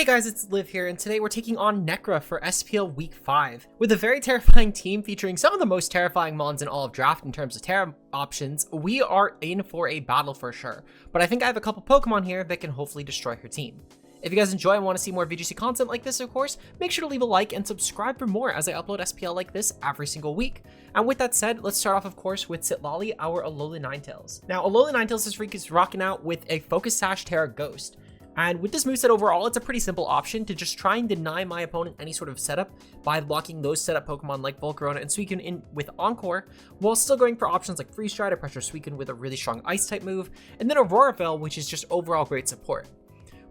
Hey guys, it's Liv here, and today we're taking on Necra for SPL Week 5. With a very terrifying team featuring some of the most terrifying mons in all of Draft in terms of Tera options, we are in for a battle for sure. But I think I have a couple Pokemon here that can hopefully destroy her team. If you guys enjoy and want to see more VGC content like this, of course, make sure to leave a like and subscribe for more as I upload SPL like this every single week. And with that said, let's start off, of course, with Sitlali, our Alola Ninetales. Now, Alola Ninetales this week is rocking out with a Focus Sash Tera Ghost. And with this moveset overall, it's a pretty simple option to just try and deny my opponent any sort of setup by locking those setup Pokemon like Volcarona and Suicune in with Encore, while still going for options like Freeze Dry to pressure Suicune with a really strong Ice type move, and then Aurora Veil, which is just overall great support.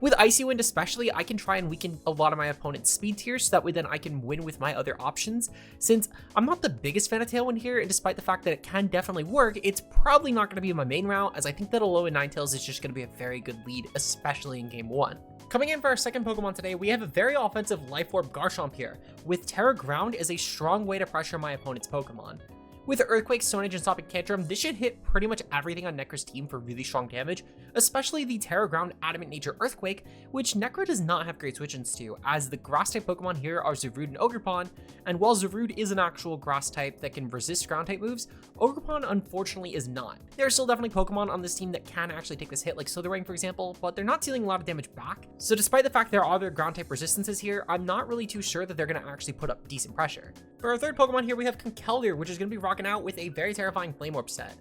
With Icy Wind especially, I can try and weaken a lot of my opponent's speed tiers so that way then I can win with my other options. Since I'm not the biggest fan of Tailwind here, and despite the fact that it can definitely work, it's probably not going to be my main route, as I think that Alola Ninetales is just going to be a very good lead, especially in Game 1. Coming in for our second Pokemon today, we have a very offensive Life Orb Garchomp here, with Tera Ground as a strong way to pressure my opponent's Pokemon. With Earthquake, Stone Edge, and Stopping Tantrum, this should hit pretty much everything on Necra's team for really strong damage, especially the Tera Ground Adamant Nature Earthquake, which Necra does not have great switch-ins to, as the Grass-type Pokemon here are Zarude and Ogerpon, and while Zarude is an actual Grass-type that can resist Ground-type moves, Ogerpon unfortunately is not. There are still definitely Pokemon on this team that can actually take this hit, like Slithering for example, but they're not dealing a lot of damage back, so despite the fact there are other Ground-type resistances here, I'm not really too sure that they're going to actually put up decent pressure. For our third Pokemon here, we have Conkeldurr, which is going to be rocking out with a very terrifying Flame Orb set.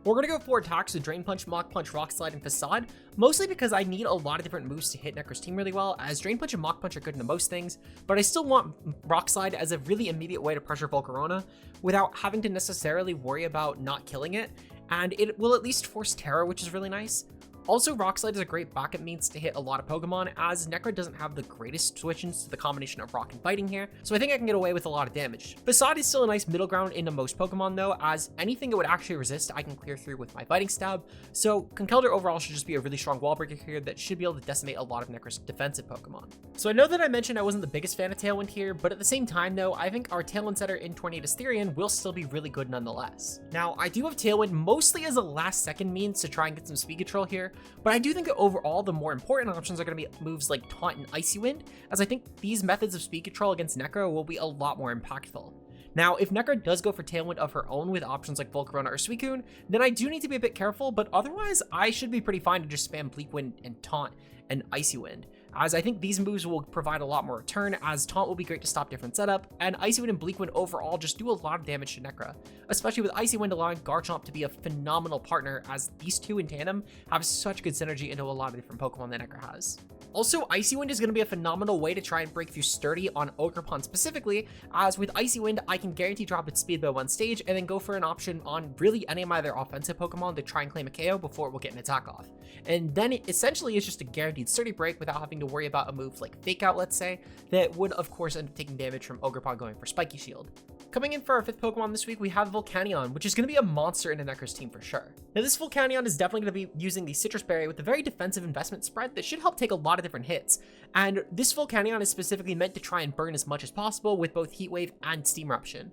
We're going to go for attacks with Drain Punch, Mach Punch, Rock Slide, and Facade, mostly because I need a lot of different moves to hit Necra's team really well, as Drain Punch and Mach Punch are good into most things, but I still want Rock Slide as a really immediate way to pressure Volcarona without having to necessarily worry about not killing it, and it will at least force Tera, which is really nice. Also, Rock Slide is a great backup means to hit a lot of Pokemon, as Necra doesn't have the greatest switch-ins to the combination of Rock and Fighting here, so I think I can get away with a lot of damage. Facade is still a nice middle ground into most Pokemon though, as anything it would actually resist I can clear through with my Fighting Stab, so Conkeldurr overall should just be a really strong wall breaker here that should be able to decimate a lot of Necra's defensive Pokemon. So I know that I mentioned I wasn't the biggest fan of Tailwind here, but at the same time though, I think our Tailwind setter in Tornadus Therian will still be really good nonetheless. Now, I do have Tailwind mostly as a last second means to try and get some speed control here, but I do think overall the more important options are going to be moves like Taunt and Icy Wind, as I think these methods of speed control against Necra will be a lot more impactful. Now, if Necra does go for Tailwind of her own with options like Volcarona or Suicune, then I do need to be a bit careful, but otherwise I should be pretty fine to just spam Bleak Wind and Taunt and Icy Wind, as I think these moves will provide a lot more return, as Taunt will be great to stop different setup, and Icy Wind and Bleak Wind overall just do a lot of damage to Necra, especially with Icy Wind allowing Garchomp to be a phenomenal partner, as these two in tandem have such good synergy into a lot of different Pokemon that Necra has. Also, Icy Wind is going to be a phenomenal way to try and break through Sturdy on Ogerpon specifically, as with Icy Wind, I can guarantee drop its speed by one stage and then go for an option on really any of my other offensive Pokemon to try and claim a KO before it will get an attack off. And then it essentially is just a guaranteed Sturdy break without having to worry about a move like Fake Out, let's say, that would of course end up taking damage from Ogerpon going for Spiky Shield. Coming in for our fifth Pokemon this week, we have Volcanion, which is going to be a monster in Necra's team for sure. Now, this Volcanion is definitely going to be using the Citrus Berry with a very defensive investment spread that should help take a lot of different hits. And this Volcanion is specifically meant to try and burn as much as possible with both Heat Wave and Steam Eruption.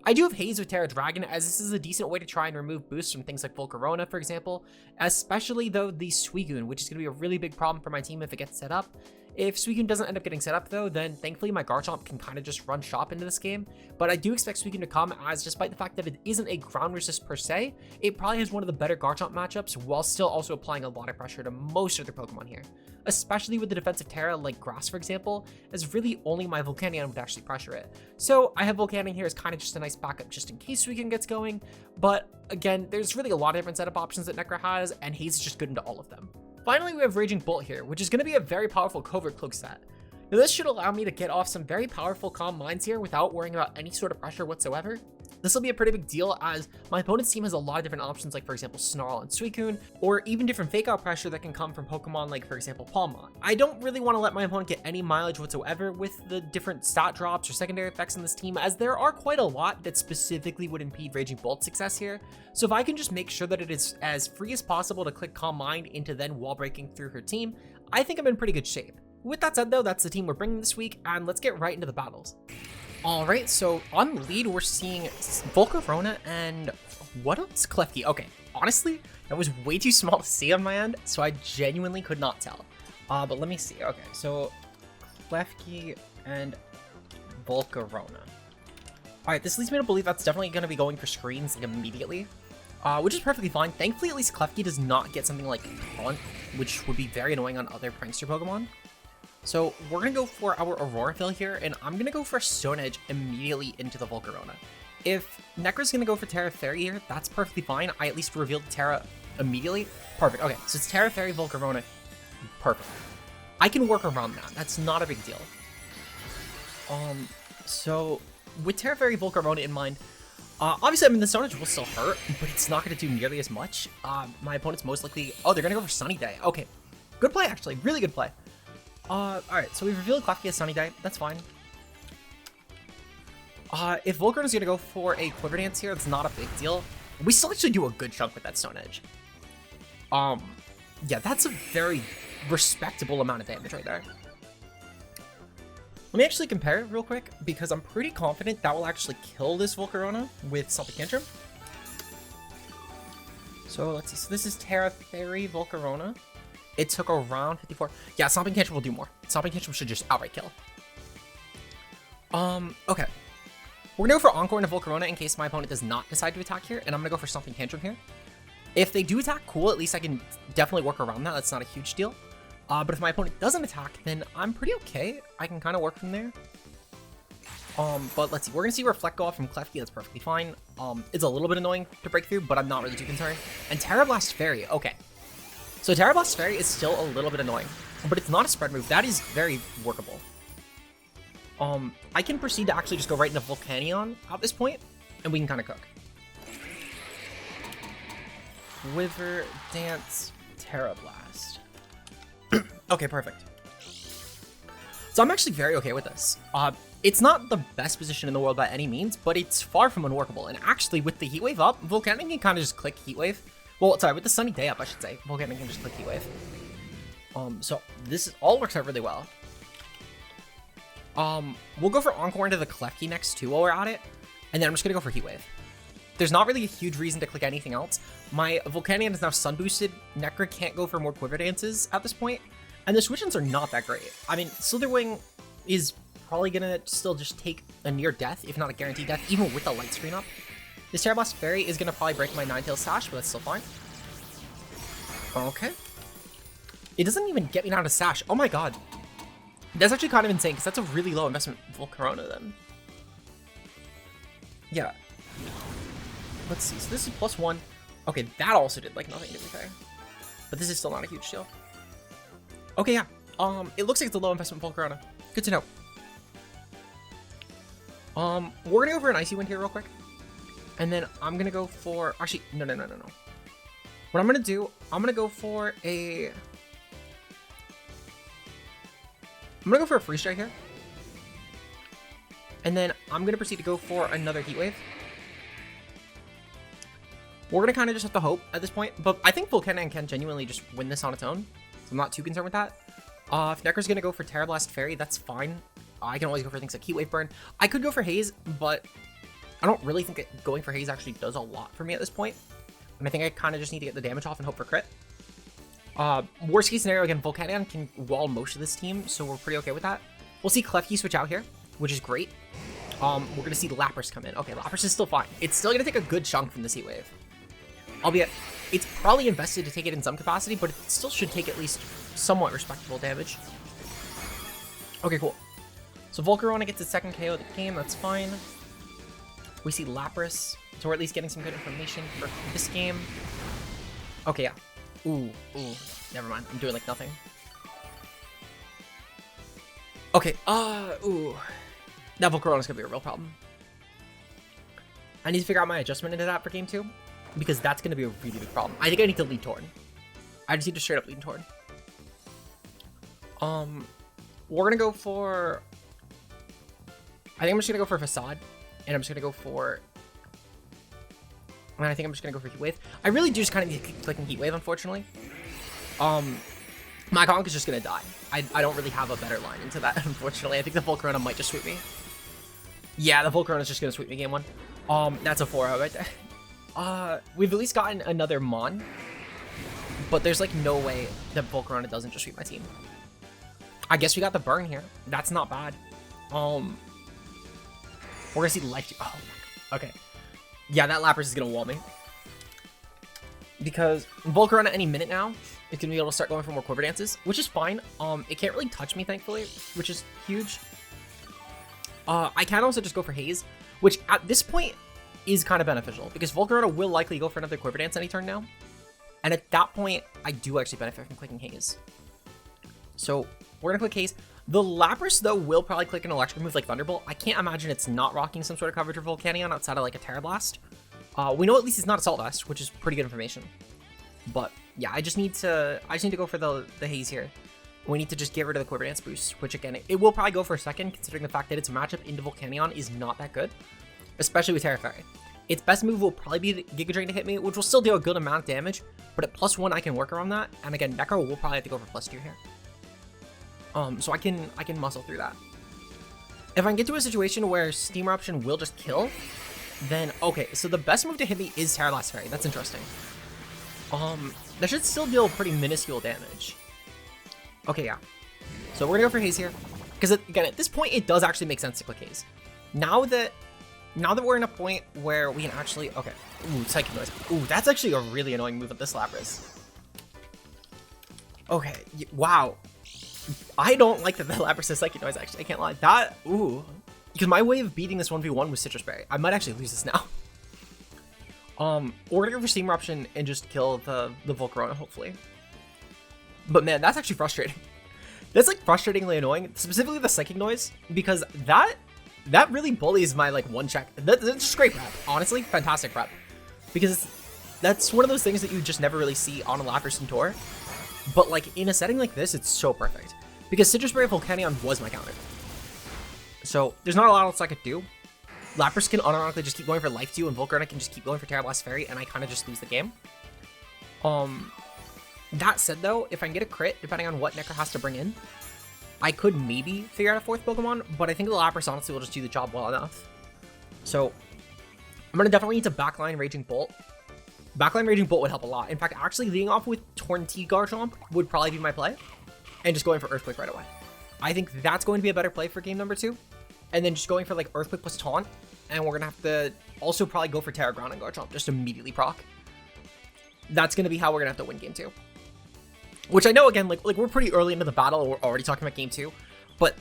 I do have Haze with Tera Dragon, as this is a decent way to try and remove boosts from things like Volcarona, for example, especially though the Suicune, which is going to be a really big problem for my team if it gets set up. If Suicune doesn't end up getting set up though, then thankfully my Garchomp can kind of just run shop into this game, but I do expect Suicune to come, as despite the fact that it isn't a ground resist per se, it probably has one of the better Garchomp matchups while still also applying a lot of pressure to most of the Pokemon here, especially with the defensive Tera like Grass for example, as really only my Volcanion would actually pressure it. So I have Volcanion here as kind of just a nice backup just in case Suicune gets going, but again, there's really a lot of different setup options that Necra has, and Haze is just good into all of them. Finally, we have Raging Bolt here, which is going to be a very powerful Covert Cloak set. Now, this should allow me to get off some very powerful Calm Minds here without worrying about any sort of pressure whatsoever. This will be a pretty big deal, as my opponent's team has a lot of different options like, for example, Snarl and Suicune, or even different Fake Out pressure that can come from Pokemon like, for example, Palmon. I don't really want to let my opponent get any mileage whatsoever with the different stat drops or secondary effects in this team, as there are quite a lot that specifically would impede Raging Bolt's success here. So if I can just make sure that it is as free as possible to click Calm Mind into then wall breaking through her team, I think I'm in pretty good shape. With that said though, that's the team we're bringing this week, and let's get right into the battles. Alright, so on the lead, we're seeing Volcarona and what else? Klefki. Okay, honestly, that was way too small to see on my end, so I genuinely could not tell. But let me see. Okay, so Klefki and Volcarona. Alright, this leads me to believe that's definitely going to be going for screens like, immediately. Which is perfectly fine. Thankfully, at least Klefki does not get something like Taunt, which would be very annoying on other Prankster Pokemon. So we're going to go for our Aurora Fill here, and I'm going to go for Stone Edge immediately into the Volcarona. If Necra's going to go for Tera Fairy here, that's perfectly fine. I at least revealed Tera immediately. Perfect. Okay, so it's Tera Fairy, Volcarona. Perfect. I can work around that. That's not a big deal. So with Tera Fairy, Volcarona in mind, obviously, I mean, the Stone Edge will still hurt, but it's not going to do nearly as much. My opponent's most likely... Oh, they're going to go for Sunny Day. Okay. Good play, actually. Really good play. Alright, so we've revealed Klefki as Sunny Day. That's fine. If Volcarona is going to go for a Quiver Dance here, it's not a big deal. We still actually do a good chunk with that Stone Edge. Yeah, that's a very respectable amount of damage right there. Let me actually compare it real quick, because I'm pretty confident that will actually kill this Volcarona with Something Tantrum. So let's see. So this is Tera Fairy Volcarona. It took around 54. Yeah, Something Tantrum will do more. Something Tantrum should just outright kill. Okay. We're gonna go for Encore into Volcarona in case my opponent does not decide to attack here, and I'm gonna go for Something Tantrum here. If they do attack, cool. At least I can definitely work around that. That's not a huge deal. But if my opponent doesn't attack, then I'm pretty okay. I can kind of work from there. But let's see. We're going to see Reflect go off from Klefki. That's perfectly fine. It's a little bit annoying to break through, but I'm not really too concerned. And Tera Blast Fairy. Okay. So Tera Blast Fairy is still a little bit annoying, but it's not a spread move. That is very workable. I can proceed to actually just go right into Volcanion at this point, and we can kind of cook. Quiver Dance, Tera Blast. Okay, perfect. So I'm actually very okay with this. It's not the best position in the world by any means, but it's far from unworkable. And actually, with the Heat Wave up, Volcanion can kind of just click Heat Wave. Well, sorry, with the Sunny Day up, I should say, Volcanion can just click Heat Wave. So this all works out really well. We'll go for Encore into the Klefki next too while we're at it, and then I'm just gonna go for Heat Wave. There's not really a huge reason to click anything else. My Volcanion is now Sun Boosted. Necra can't go for more Quiver Dances at this point. And the switch-ins are not that great. I mean, Slitherwing is probably gonna still just take a near death, if not a guaranteed death, even with the light screen up. This Tera Blast Fairy is gonna probably break my Ninetales Sash, but that's still fine. Okay. It doesn't even get me down to Sash. Oh my god. That's actually kind of insane, because that's a really low investment Volcarona then. Yeah. Let's see. So this is +1. Okay, that also did like nothing to be fair. But this is still not a huge deal. Okay, yeah. It looks like it's a low investment Volcarona. Good to know. We're gonna go for an Icy Wind here real quick. And then I'm gonna go for... Actually, no. What I'm gonna do, I'm gonna go for a... I'm gonna go for a Freeze Dry here. And then I'm gonna proceed to go for another Heat Wave. We're gonna kind of just have to hope at this point, but I think Volcanion can genuinely just win this on its own, so I'm not too concerned with that. If Necra's gonna go for Tera Blast Fairy, that's fine. I can always go for things like Heat Wave Burn. I could go for Haze, but I don't really think that going for Haze actually does a lot for me at this point. And I think I kind of just need to get the damage off and hope for crit. Worst case scenario, again, Volcanion can wall most of this team, so we're pretty okay with that. We'll see Klefki switch out here, which is great. We're gonna see Lapras come in. Okay, Lapras is still fine. It's still gonna take a good chunk from this Heat Wave. Albeit, it's probably invested to take it in some capacity, but it still should take at least somewhat respectable damage. Okay, cool. So Volcarona gets its second KO of the game, that's fine. We see Lapras, so we're at least getting some good information for this game. Okay, yeah. Ooh, never mind. I'm doing like nothing. Okay, ooh. That Volcarona's gonna be a real problem. I need to figure out my adjustment into that for game 2. Because that's going to be a really big problem. I think I need to lead Torn. I just need to straight up lead Torn. We're going to go for... I think I'm just going to go for Facade. And I'm just going to go for... And I think I'm just going to go for Heat Wave. I really do just kind of need to keep clicking Heat Wave, unfortunately. My Conk is just going to die. I don't really have a better line into that, unfortunately. I think the Volcarona might just sweep me. Yeah, the Volcarona is just going to sweep me game 1. That's a 4-0 right there. We've at least gotten another Mon, but there's like no way that Volcarona doesn't just sweep my team. I guess we got the burn here. That's not bad. We're gonna see life. Oh my god. Okay. Yeah, that Lapras is gonna wall me. Because Volcarona at any minute now is gonna be able to start going for more Quiver Dances, which is fine. It can't really touch me, thankfully, which is huge. I can also just go for Haze, which at this point is kind of beneficial because Volcarona will likely go for another Quiver Dance any turn now. And at that point, I do actually benefit from clicking Haze. So we're gonna click Haze. The Lapras, though, will probably click an electric move like Thunderbolt. I can't imagine it's not rocking some sort of coverage for Volcanion outside of like a Tera Blast. We know at least it's not Assault Vest, which is pretty good information. But yeah, I just need to go for the Haze here. We need to just get rid of the Quiver Dance boost, which again, it will probably go for a second, considering the fact that its matchup into Volcanion is not that good, especially with Tera Fairy. Its best move will probably be the Giga Drain to hit me, which will still do a good amount of damage, but at +1, I can work around that. And again, Necro will probably have to go for +2 here. So I can muscle through that. If I can get to a situation where Steam Eruption will just kill, then okay, so the best move to hit me is Tera Blast Fairy. That's interesting. That should still deal pretty minuscule damage. Okay, yeah. So we're gonna go for Haze here. Because again, at this point, it does actually make sense to click Haze. Now that we're in a point where we can actually... Okay. Ooh, Psychic Noise. Ooh, that's actually a really annoying move of this Lapras. Okay, wow. I don't like that the Lapras has Psychic Noise, actually. I can't lie. That... Ooh. Because my way of beating this 1v1 was Citrus Berry. I might actually lose this now. We're gonna go for Steam Eruption and just kill the Volcarona, hopefully. But man, that's actually frustrating. That's like frustratingly annoying, specifically the Psychic Noise, because that really bullies my like one check. That's just great prep, honestly, fantastic prep, because that's one of those things that you just never really see on a Lapras and Tour. But like in a setting like this, it's so perfect because Citrus Berry Volcanion was my counter, so there's not a lot else I could do. Lapras can unironically just keep going for Life Dew, and Volcarona can just keep going for Tera Blast Fairy, and I kind of just lose the game. That said, though, if I can get a crit, depending on what Necro has to bring in, I could maybe figure out a fourth Pokemon, but I think the Lapras honestly will just do the job well enough. So I'm going to definitely need to backline Raging Bolt. Backline Raging Bolt would help a lot. In fact, actually leading off with Tornti Garchomp would probably be my play, and just going for Earthquake right away. I think that's going to be a better play for game number 2. And then just going for like Earthquake plus Taunt, and we're going to have to also probably go for Terra Ground and Garchomp, just immediately proc. That's going to be how we're going to have to win game 2. Which I know, again, like we're pretty early into the battle, and we're already talking about game 2. But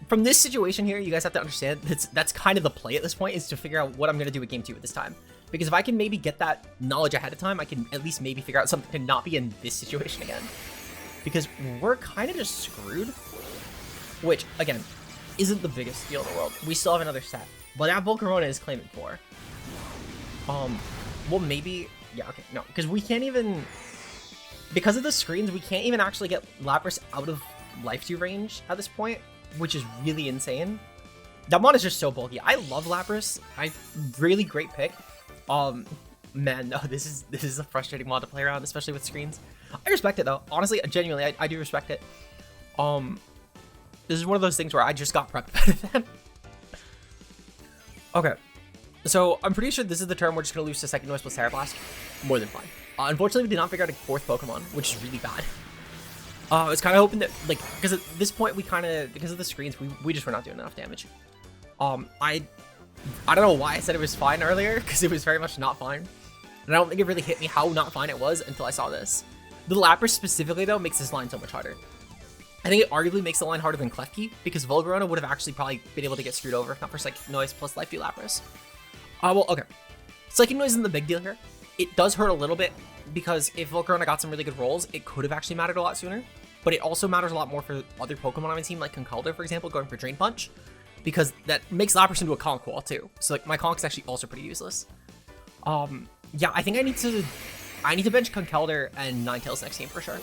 from this situation here, you guys have to understand that's kind of the play at this point, is to figure out what I'm going to do with game 2 at this time. Because if I can maybe get that knowledge ahead of time, I can at least maybe figure out something to not be in this situation again. Because we're kind of just screwed. Which, again, isn't the biggest deal in the world. We still have another set. But that Volcarona is claiming for. Well, maybe... Yeah, okay, no. Because we can't even... Because of the screens, we can't even actually get Lapras out of Life Dew range at this point, which is really insane. That mod is just so bulky. I love Lapras. Really great pick. Man, no, this is a frustrating mod to play around, especially with screens. I respect it though. Honestly, genuinely, I do respect it. This is one of those things where I just got prepped better than. Okay. So I'm pretty sure this is the turn we're just gonna lose to Second Noise plus Tera Blast. More than fine. Unfortunately, we did not figure out a fourth Pokemon, which is really bad. I was kind of hoping that, like, because at this point, because of the screens, we just were not doing enough damage. I don't know why I said it was fine earlier, because it was very much not fine. And I don't think it really hit me how not fine it was until I saw this. The Lapras specifically, though, makes this line so much harder. I think it arguably makes the line harder than Klefki, because Volcarona would have actually probably been able to get screwed over if not for Psychic Noise plus Life Dew Lapras. Well, okay. Psychic Noise isn't the big deal here. It does hurt a little bit, because if Volcarona got some really good rolls, it could have actually mattered a lot sooner. But it also matters a lot more for other Pokemon on my team, like Conkeldurr, for example, going for Drain Punch, because that makes Lapras into a Conk Wall, too. So, like, my Conk is actually also pretty useless. Yeah, I think I need to bench Conkeldurr and Ninetales next game for sure.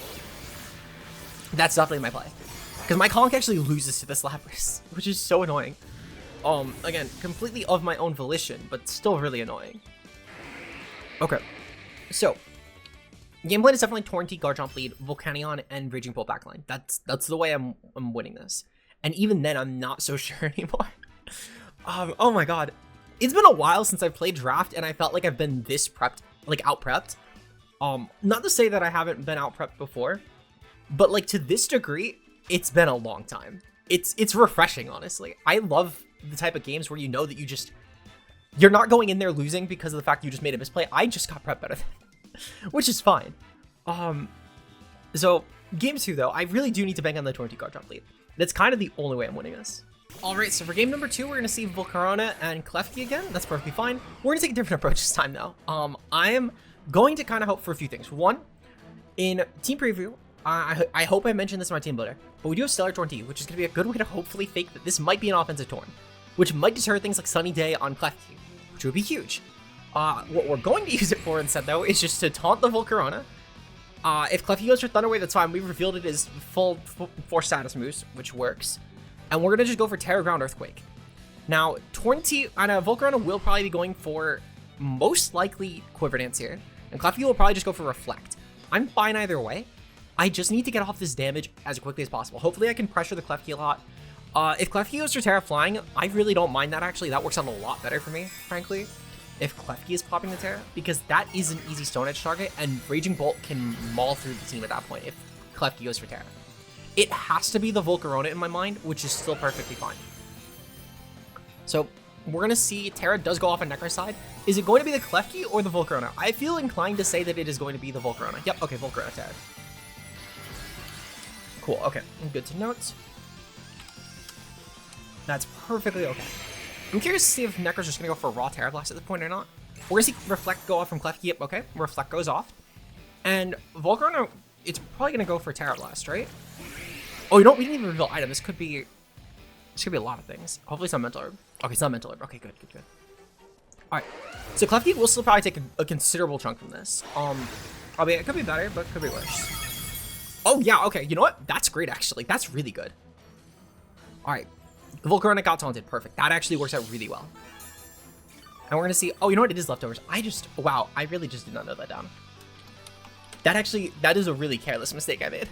That's definitely my play. Because my Conk actually loses to this Lapras, which is so annoying. Again, completely of my own volition, but still really annoying. Okay, so game plan is definitely Tornti, Garchomp lead, Volcanion, and Raging Bolt backline. That's the way I'm winning this. And even then, I'm not so sure anymore. Oh my god. It's been a while since I've played Draft, and I felt like I've been this prepped, like out-prepped. Not to say that I haven't been out-prepped before, but like to this degree, it's been a long time. It's refreshing, honestly. I love the type of games where you know that you're not going in there losing because of the fact you just made a misplay. I just got prepped better, which is fine. So game 2 though, I really do need to bank on the 22 card drop lead. That's kind of the only way I'm winning this. All right, so for game number 2, we're gonna see Volcarona and Klefki again. That's perfectly fine. We're gonna take a different approach this time though. I am going to kind of hope for a few things. One, in team preview, I hope I mentioned this in my team builder, but we do have Stellar Torn T, which is gonna be a good way to hopefully fake that this might be an offensive Torn, which might deter things like Sunny Day on Klefki, which would be huge. What we're going to use it for instead though is just to taunt the Volcarona. If Klefki goes for Thunder Wave, that's fine. We've revealed it as full 4 status moves, which works. And we're gonna just go for Terra Ground Earthquake. Now, Torn T and Volcarona will probably be going for most likely Quiver Dance here, and Klefki will probably just go for Reflect. I'm fine either way. I just need to get off this damage as quickly as possible. Hopefully I can pressure the Klefki a lot. If Klefki goes for Terra Flying, I really don't mind that actually. That works out a lot better for me, frankly, if Klefki is popping the Terra, because that is an easy Stone Edge target, and Raging Bolt can maul through the team at that point if Klefki goes for Terra. It has to be the Volcarona in my mind, which is still perfectly fine. So we're gonna see Tera does go off on Necro's side. Is it going to be the Klefki or the Volcarona? I feel inclined to say that it is going to be the Volcarona. Yep, okay, Volcarona Tera. Cool, okay, good to note. That's perfectly okay. I'm curious to see if Necro's just gonna go for Raw Terra Blast at this point or not. We're gonna see Reflect go off from Klefki. Yep, okay, Reflect goes off. And Volcarona, it's probably gonna go for Terra Blast, right? Oh, you know what? We didn't even reveal item. This could be a lot of things. Hopefully it's not Mental Herb. Okay, it's not Mental Herb. Okay, good. Alright. So Klefki will still probably take a considerable chunk from this. It could be better, but it could be worse. Oh, yeah, okay. You know what? That's great, actually. That's really good. Alright. The Volcarona got taunted. Perfect. That actually works out really well. And we're going to see... Oh, you know what? It is leftovers. Wow, I really just did not know that down. That is a really careless mistake I made.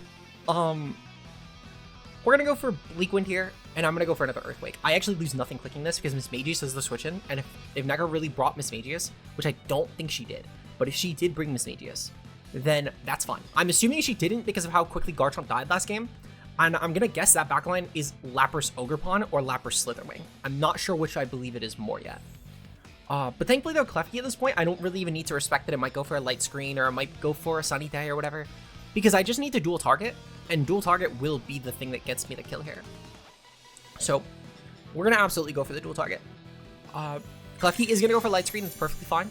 We're going to go for Bleak Wind here, and I'm going to go for another Earthquake. I actually lose nothing clicking this because Miss Magius is the switch in, and if Necro really brought Miss Magius, which I don't think she did, but if she did bring Miss Magius, then that's fine. I'm assuming she didn't because of how quickly Garchomp died last game, and I'm going to guess that backline is Lapras Ogerpon or Lapras Slitherwing. I'm not sure which I believe it is more yet. But thankfully though, Klefki at this point, I don't really even need to respect that it might go for a Light Screen or it might go for a Sunny Day or whatever, because I just need to dual target, and dual target will be the thing that gets me the kill here. So we're going to absolutely go for the dual target. Klefki is going to go for Light Screen. That's perfectly fine.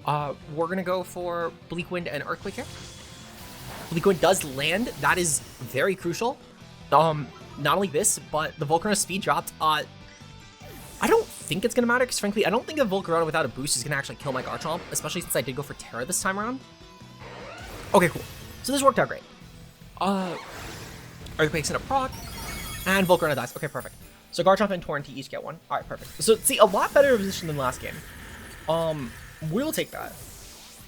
We're going to go for Bleak Wind and Earthquake here. Bleak Wind does land. That is very crucial. Not only this, but the Volcarona speed dropped. I don't think it's going to matter, because frankly, I don't think a Volcarona without a boost is going to actually kill my Garchomp, especially since I did go for Tera this time around. Okay, cool. So this worked out great. Earthquake's in a proc, and Volcarona dies. Okay, perfect. So Garchomp and Torrent each get one. Alright, perfect. So, see, a lot better position than last game. We'll take that.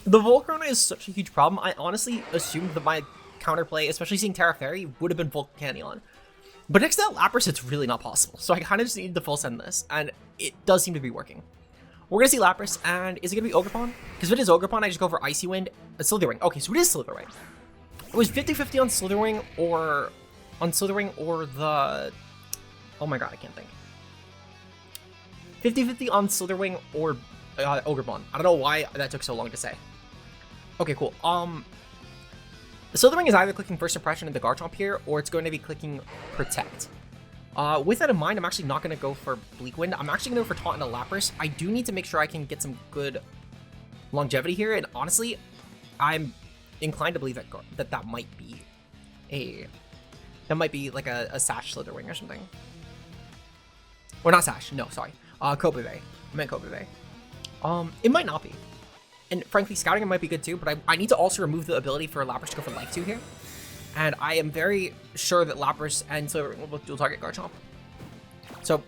The Volcarona is such a huge problem. I honestly assumed that my counterplay, especially seeing Terra Fairy, would have been Volcanion. But next to that Lapras, it's really not possible. So I kind of just needed to full send this, and it does seem to be working. We're going to see Lapras, and is it going to be Ogerpon? Because if it is Ogerpon, I just go for Icy Wind, Slitherwing. Okay, so it is Slitherwing. It was 50-50 on Slitherwing or the... Oh my god, I can't think. 50-50 on Slitherwing or Ogerpon. I don't know why that took so long to say. Okay, cool. Slitherwing is either clicking First Impression into Garchomp here, or it's going to be clicking Protect. With that in mind, I'm actually not going to go for Bleak Wind. I'm actually going to go for Taunt into Lapras. I do need to make sure I can get some good longevity here, and honestly, I'm inclined to believe that might be like a Sash Slitherwing or something. Or not Sash, no, sorry. Cobebe. I meant Cobebe. It might not be. And frankly, Scouting it might be good too, but I need to also remove the ability for Lapras to go for Life 2 here. And I am very sure that Lapras and Slitherwing will both dual target Garchomp. So,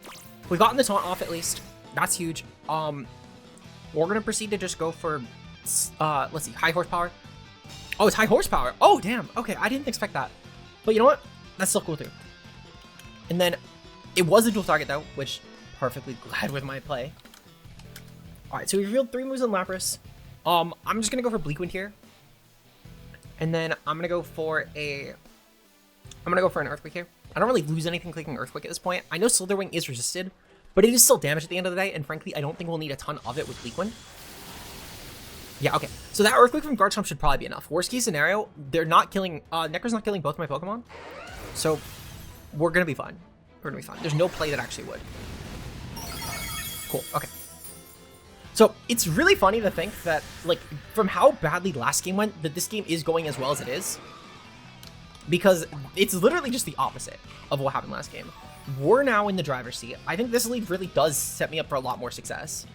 we've gotten the taunt off at least. That's huge. We're gonna proceed to just go for, let's see, High Horsepower. Oh, it's High Horsepower. Oh, damn. Okay, I didn't expect that. But you know what? That's still cool too. And then, it was a dual target though, which perfectly glad with my play. Alright, so we revealed 3 moves on Lapras. I'm just gonna go for Bleak Wind here. And then I'm gonna go for a I'm gonna go for an Earthquake here. I don't really lose anything clicking Earthquake at this point. I know Slitherwing is resisted, but it is still damage at the end of the day, and frankly, I don't think we'll need a ton of it with Leak Wind. Yeah, okay. So that Earthquake from Garchomp should probably be enough. Worst case scenario, they're not killing, Necro's not killing both my Pokemon. So we're gonna be fine. We're gonna be fine. There's no play that actually would. Cool, okay. So it's really funny to think that, like, from how badly last game went, that this game is going as well as it is. Because it's literally just the opposite of what happened last game. We're now in the driver's seat. I think this lead really does set me up for a lot more success.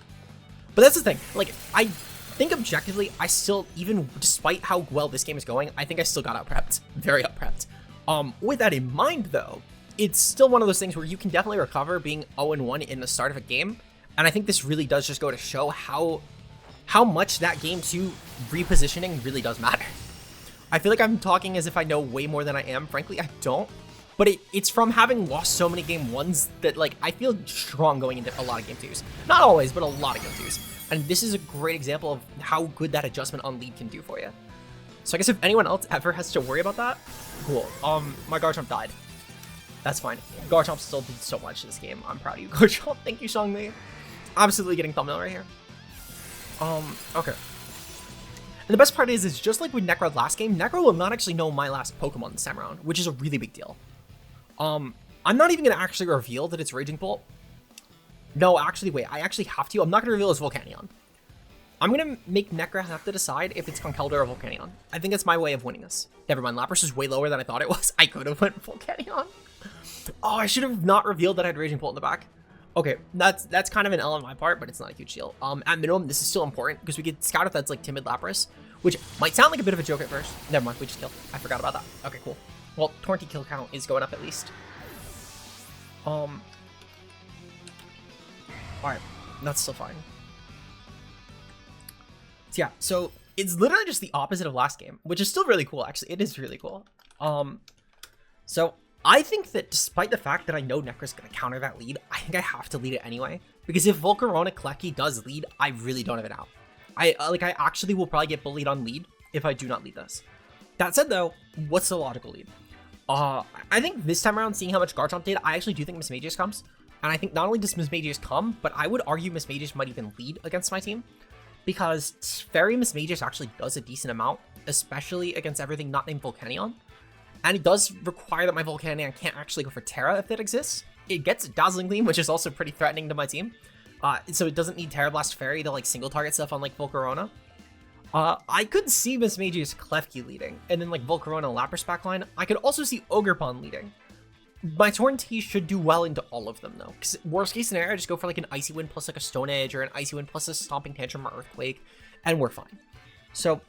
But that's the thing. Like, I think objectively, I still, even despite how well this game is going, I think I still got out-prepped. Very out-prepped. With that in mind, though, it's still one of those things where you can definitely recover being 0-1 in the start of a game. And I think this really does just go to show how much that game 2 repositioning really does matter. I feel like I'm talking as if I know way more than I am. Frankly, I don't. But it's from having lost so many game 1s that, like, I feel strong going into a lot of game 2s. Not always, but a lot of game 2s. And this is a great example of how good that adjustment on lead can do for you. So I guess if anyone else ever has to worry about that, cool. My Garchomp died. That's fine. Garchomp still did so much this game. I'm proud of you, Garchomp. Thank you, Shongmei. Absolutely getting thumbnail right here. Okay. And the best part is just like with Necro last game, Necro will not actually know my last Pokemon this time around, which is a really big deal. I'm not even going to actually reveal that it's Raging Bolt. No, actually, wait. I actually have to. I'm not going to reveal it's Volcanion. I'm going to make Necro have to decide if it's Conkeldurr or Volcanion. I think that's my way of winning this. Never mind. Lapras is way lower than I thought it was. I could have went Volcanion. Oh, I should have not revealed that I had Raging Bolt in the back. Okay, that's kind of an L on my part, but it's not a huge deal. At minimum, this is still important because we get scout if that's like Timid Lapras, which might sound like a bit of a joke at first. Never mind, we just killed. I forgot about that. Okay, cool. Well, 20 kill count is going up at least. Alright, that's still fine. So yeah, so it's literally just the opposite of last game, which is still really cool, actually. It is really cool. So I think that despite the fact that I know Necro's going to counter that lead, I think I have to lead it anyway. Because if Volcarona Klecky does lead, I really don't have it out. I actually will probably get bullied on lead if I do not lead this. That said, though, what's the logical lead? I think this time around, seeing how much Garchomp did, I actually do think Mismagius comes. And I think not only does Mismagius come, but I would argue Mismagius might even lead against my team. Because Fairy Mismagius actually does a decent amount, especially against everything not named Volcanion. And it does require that my Volcanion can't actually go for Tera if that exists. It gets Dazzling Gleam, which is also pretty threatening to my team. So it doesn't need Tera Blast Fairy to like single target stuff on like Volcarona. I could see Mismagius Klefki leading, and then like Volcarona Lapras backline. I could also see Ogerpon leading. My Torn T should do well into all of them though, because worst case scenario, I just go for like an Icy Wind plus like a Stone Edge, or an Icy Wind plus a Stomping Tantrum or Earthquake, and we're fine. So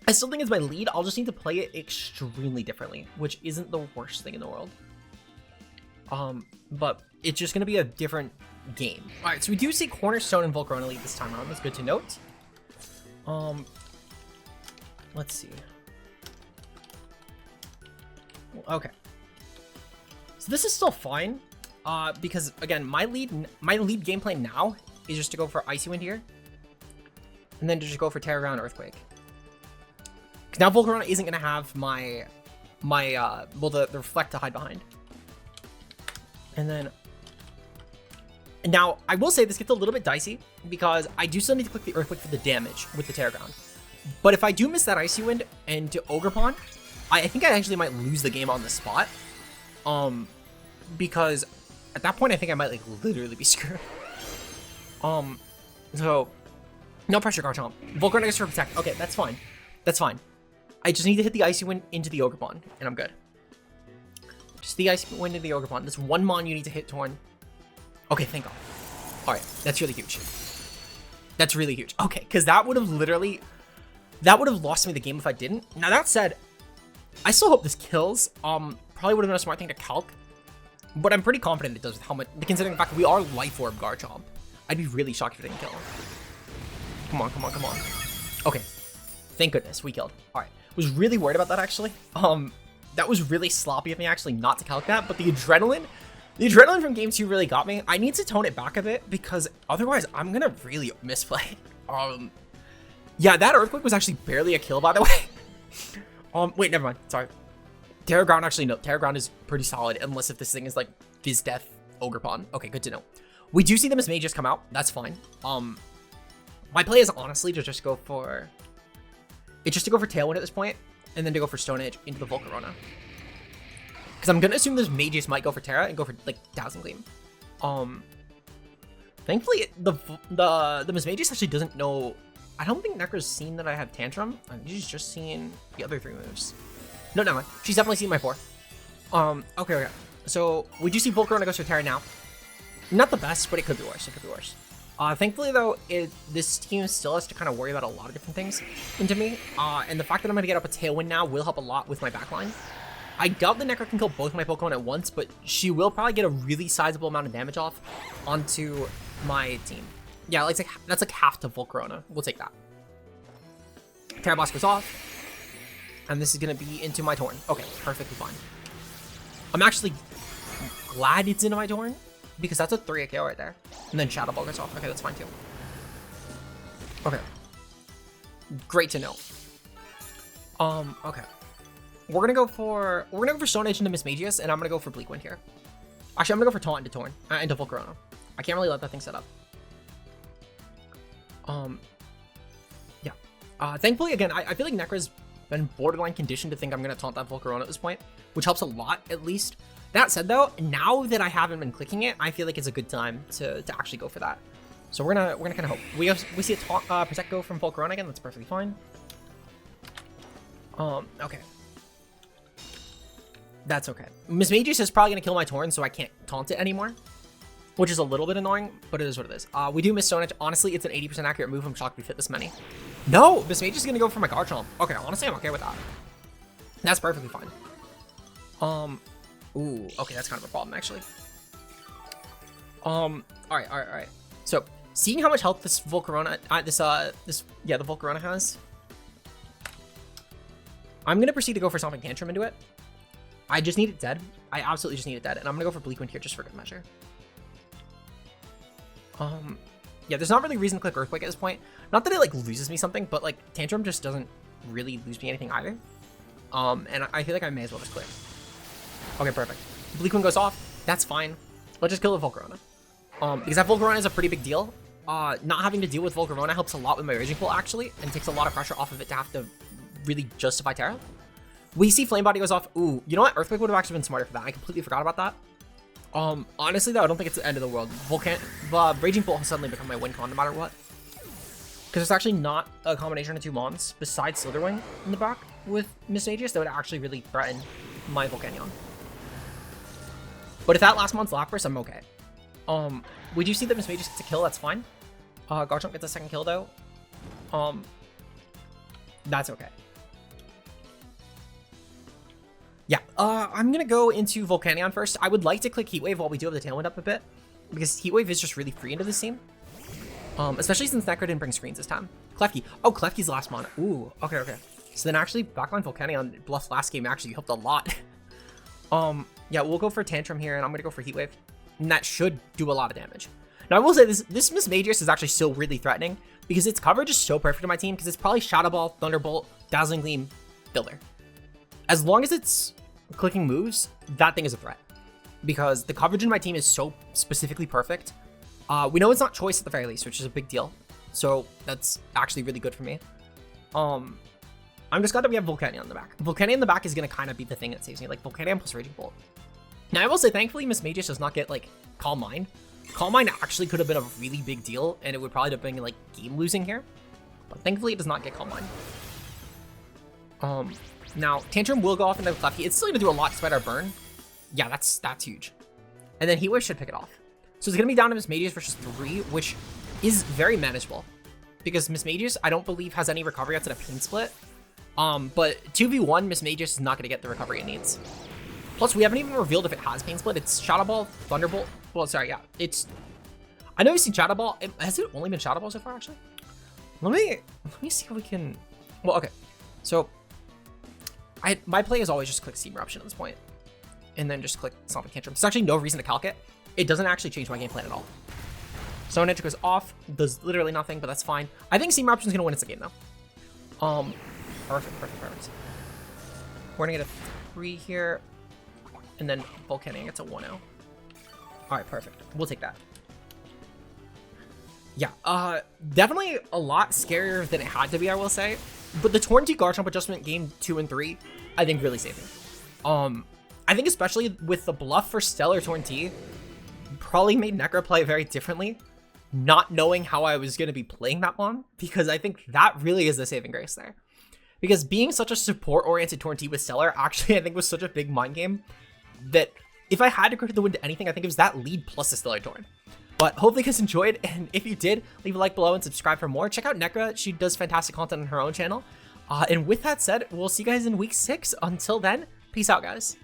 I still think it's my lead. I'll just need to play it extremely differently, which isn't the worst thing in the world. But it's just gonna be a different game. All right, so we do see Cornerstone and Volcarona lead this time around. That's good to note. Let's see. Okay. So this is still fine, because again, my lead gameplay now is just to go for Icy Wind here, and then to just go for Terra Ground Earthquake. Because now Volcarona isn't gonna have my the Reflect to hide behind. And now I will say this gets a little bit dicey because I do still need to click the Earthquake for the damage with the Terra Ground. But if I do miss that Icy Wind into Ogerpon, I think I actually might lose the game on the spot. Because at that point I think I might like literally be screwed. So no pressure, Garchomp. Volcarona gets to protect. Okay, that's fine. That's fine. I just need to hit the Icy Wind into the Ogerpon, and I'm good. Just the Icy Wind into the Ogerpon. That's one Mon you need to hit, Torn. Okay, thank God. Alright, that's really huge. That's really huge. Okay, because that would have lost me the game if I didn't. Now, that said, I still hope this kills. Probably would have been a smart thing to calc. But I'm pretty confident it does with how much, considering the fact that we are Life Orb Garchomp. I'd be really shocked if it didn't kill. Come on, come on, come on. Okay. Thank goodness, we killed. Alright. Was really worried about that, actually. That was really sloppy of me, actually, not to calc that. But the adrenaline from game 2 really got me. I need to tone it back a bit, because otherwise, I'm gonna really misplay. Yeah, that Earthquake was actually barely a kill, by the way. Wait, never mind. Sorry. Terra Ground, actually, no. Terra Ground is pretty solid, unless if this thing is like Fizz Death Ogre Pawn. Okay, good to know. We do see the Miss Mages come out. That's fine. My play is honestly to just go for... It's just to go for Tailwind at this point, and then to go for Stone Edge into the Volcarona. Because I'm going to assume those Mages might go for Tera and go for, like, Dazzling Gleam. Thankfully, the Miss Mages actually doesn't know... I don't think Necra's seen that I have Tantrum. She's just seen the other 3 moves. No, never mind. She's definitely seen my 4. Okay. So, we do see Volcarona goes for Tera now. Not the best, but it could be worse. It could be worse. Thankfully, though, this team still has to kind of worry about a lot of different things into me. And the fact that I'm going to get up a Tailwind now will help a lot with my backline. I doubt the Necra can kill both my Pokemon at once, but she will probably get a really sizable amount of damage off onto my team. Yeah, that's like half to Volcarona. We'll take that. Tera Blast goes off. And this is going to be into my Torn. Okay, perfectly fine. I'm actually glad it's into my Torn, because that's a 3 KO right there. And then Shadow Ball goes off. Okay, that's fine too. Okay. Great to know. Okay. We're gonna go for Stone Edge into Miss Magius, and I'm gonna go for Bleak Wind here. Actually, I'm gonna go for Taunt into Torn, into Volcarona. I can't really let that thing set up. Yeah. Thankfully, again, I feel like Necra's been borderline conditioned to think I'm gonna taunt that Volcarona at this point, which helps a lot, at least. That said, though, now that I haven't been clicking it, I feel like it's a good time to actually go for that. So we're gonna kind of hope. We see a taunt, Protect go from Volcarona again. That's perfectly fine. Okay. That's okay. Miss Magius is probably gonna kill my Torn, so I can't taunt it anymore, which is a little bit annoying, but it is what it is. We do miss Stone Edge. Honestly, it's an 80% accurate move. I'm shocked we fit this many. No, Miss Magius is gonna go for my Garchomp. Okay, honestly, I'm okay with that. That's perfectly fine. Ooh, okay, that's kind of a problem, actually. All right. So, seeing how much health this Volcarona, the Volcarona has, I'm gonna proceed to go for Sonic Tantrum into it. I just need it dead. I absolutely just need it dead, and I'm gonna go for Bleak Wind here just for good measure. Yeah, there's not really a reason to click Earthquake at this point. Not that it like loses me something, but like Tantrum just doesn't really lose me anything either. And I feel like I may as well just click. Okay, perfect. Bleak Wind goes off. That's fine. Let's just kill the Volcarona. Because that Volcarona is a pretty big deal. Not having to deal with Volcarona helps a lot with my Raging Bolt, actually, and takes a lot of pressure off of it to have to really justify Tera. We see Flame Body goes off. Ooh, you know what? Earthquake would have actually been smarter for that. I completely forgot about that. Honestly, though, I don't think it's the end of the world. Raging Bolt has suddenly become my win con no matter what. Because there's actually not a combination of 2 Mons besides Slitherwing in the back with Miss Magius that would actually really threaten my Volcanion. But if that last Mon's Lapras, I'm okay. We do see that Miss Magius gets a kill, that's fine. Garchomp gets a 2nd kill though. That's okay. Yeah, I'm gonna go into Volcanion first. I would like to click Heat Wave while we do have the Tailwind up a bit, because Heat Wave is just really free into this team. Especially since Necro didn't bring screens this time. Klefki. Oh, Klefki's last mon. Ooh, okay. So then actually, backline Volcanion bluff last game actually helped a lot. Yeah, we'll go for Tantrum here, and I'm gonna go for Heat Wave. And that should do a lot of damage. Now, I will say this Miss Magius is actually still really threatening, because its coverage is so perfect in my team, because it's probably Shadow Ball, Thunderbolt, Dazzling Gleam, Builder. As long as it's clicking moves, that thing is a threat. Because the coverage in my team is so specifically perfect. We know it's not choice at the very least, which is a big deal. So that's actually really good for me. I'm just glad that we have Volcanion in the back. Volcanion in the back is going to kind of be the thing that saves me, like Volcanion plus Raging Bolt. Now, I will say, thankfully, Miss Magius does not get, like, Calm Mind. Calm Mind actually could have been a really big deal, and it would probably have been, like, game-losing here. But thankfully, it does not get Calm Mind. Now, Tantrum will go off into the Klefki. It's still going to do a lot despite our burn. Yeah, that's huge. And then Heat Wave should pick it off. So it's going to be down to Miss Magius versus 3, which is very manageable. Because Miss Magius, I don't believe, has any recovery outside of Pain Split. But 2v1, Miss Magius is not going to get the recovery it needs. Plus, we haven't even revealed if it has Pain Split. It's Shadow Ball, Thunderbolt. Well, sorry, yeah. I know we've seen Shadow Ball. Has it only been Shadow Ball so far, actually? Let me see if we can... Well, okay. So, my play is always just click Steam Eruption at this point. And then just click Sonic Tantrum. There's actually no reason to calc it. It doesn't actually change my game plan at all. Stone Edge goes off. Does literally nothing, but that's fine. I think Steam Eruption's going to win us the game, though. Perfect. We're going to get 3 here. And then Volcanic gets a 1-0. All right, perfect. We'll take that. Yeah, definitely a lot scarier than it had to be, I will say. But the Torrentee Garchomp adjustment game 2 and 3, I think really saved me. I think especially with the bluff for Stellar Torrentee, probably made Necro play very differently, not knowing how I was going to be playing that one, because I think that really is the saving grace there. Because being such a support-oriented Torrentee with Stellar, actually, I think was such a big mind game that if I had to credit the win to anything, I think it was that lead plus the Stellar Torn. But hopefully you guys enjoyed, and if you did, leave a like below and subscribe for more. Check out Necra, she does fantastic content on her own channel. And with that said, we'll see you guys in week 6. Until then, peace out, guys.